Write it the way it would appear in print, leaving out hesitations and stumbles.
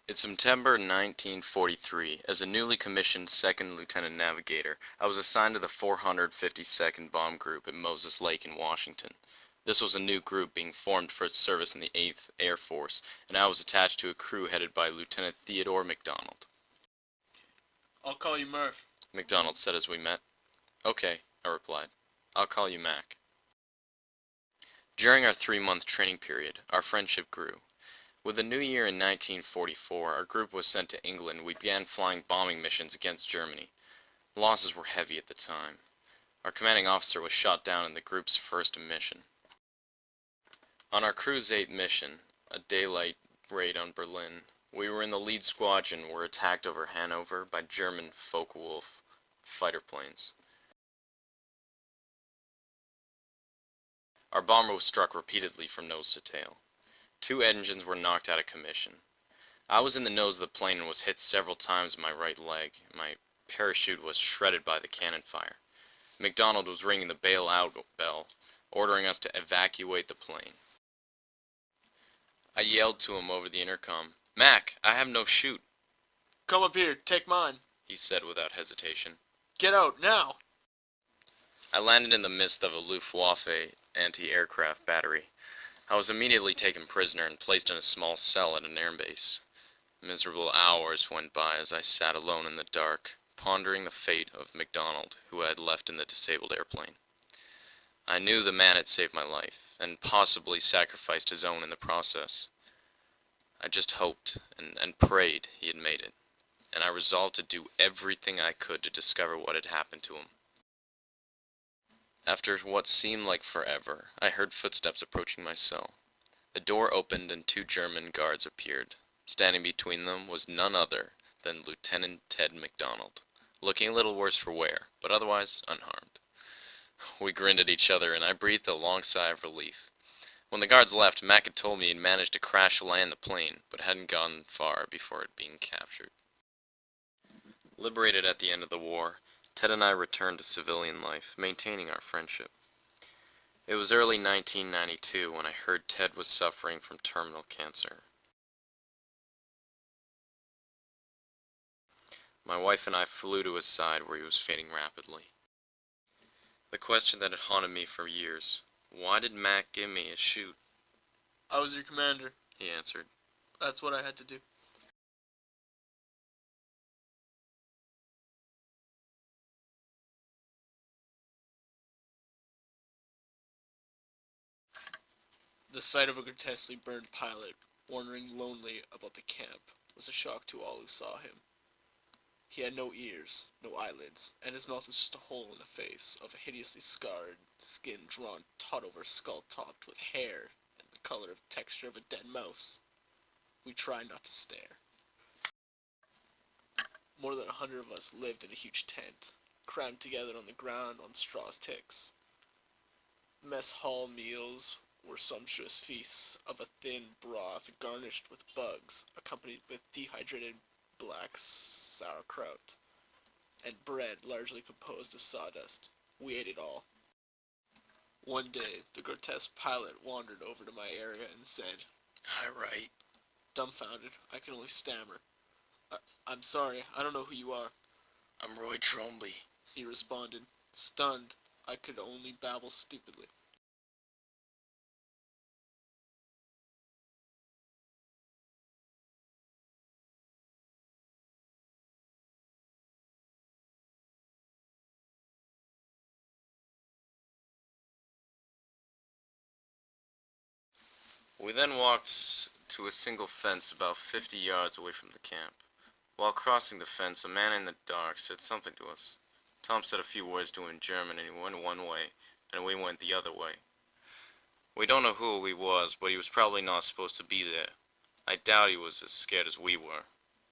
In September 1943, as a newly commissioned second lieutenant navigator, I was assigned to the 452nd Bomb Group at Moses Lake in Washington. This was a new group being formed for its service in the 8th Air Force, and I was attached to a crew headed by Lieutenant Theodore McDonald. I'll call you Murph. McDonald said as we met. Okay, I replied. I'll call you Mac. During our 3-month training period, our friendship grew. With the new year in 1944, our group was sent to England. We began flying bombing missions against Germany. Losses were heavy at the time. Our commanding officer was shot down in the group's first mission. On our crew's 8th mission, a daylight raid on Berlin, we were in the lead squadron and were attacked over Hanover by German Focke-Wulf fighter planes. Our bomber was struck repeatedly from nose to tail. 2 engines were knocked out of commission. I was in the nose of the plane and was hit several times in my right leg. My parachute was shredded by the cannon fire. McDonald was ringing the bail out bell, ordering us to evacuate the plane. I yelled to him over the intercom, "Mac, I have no chute." Come up here, take mine. He said without hesitation. Get out, now! I landed in the midst of a Luftwaffe anti-aircraft battery. I was immediately taken prisoner and placed in a small cell at an airbase. Miserable hours went by as I sat alone in the dark, pondering the fate of McDonald, who I had left in the disabled airplane. I knew the man had saved my life, and possibly sacrificed his own in the process. I just hoped and prayed he had made it, and I resolved to do everything I could to discover what had happened to him. After what seemed like forever, I heard footsteps approaching my cell. The door opened and 2 German guards appeared. Standing between them was none other than Lieutenant Ted McDonald, looking a little worse for wear, but otherwise unharmed. We grinned at each other, and I breathed a long sigh of relief. When the guards left, Mac had told me he'd managed to crash land the plane, but hadn't gone far before it being captured. Liberated at the end of the war, Ted and I returned to civilian life, maintaining our friendship. It was early 1992 when I heard Ted was suffering from terminal cancer. My wife and I flew to his side where he was fading rapidly. The question that had haunted me for years, why did Mac give me a chute? I was your commander. He answered. That's what I had to do. The sight of a grotesquely burned pilot, wandering lonely about the camp, was a shock to all who saw him. He had no ears, no eyelids, and his mouth was just a hole in the face of a hideously scarred skin drawn taut over a skull topped with hair and the color and texture of a dead mouse. We tried not to stare. More than 100 of us lived in a huge tent, crammed together on the ground on straw sticks. Mess hall meals were sumptuous feasts of a thin broth garnished with bugs, accompanied with dehydrated black sauerkraut, and bread largely composed of sawdust. We ate it all. One day, the grotesque pilot wandered over to my area and said, "Hi, right." Dumbfounded, I could only stammer. I'm sorry, I don't know who you are. "I'm Roy Trombley," he responded. Stunned, I could only babble stupidly. We then walked to a single fence about 50 yards away from the camp. While crossing the fence, a man in the dark said something to us. Tom said a few words to him in German, and he went one way, and we went the other way. We don't know who he was, but he was probably not supposed to be there. I doubt he was as scared as we were.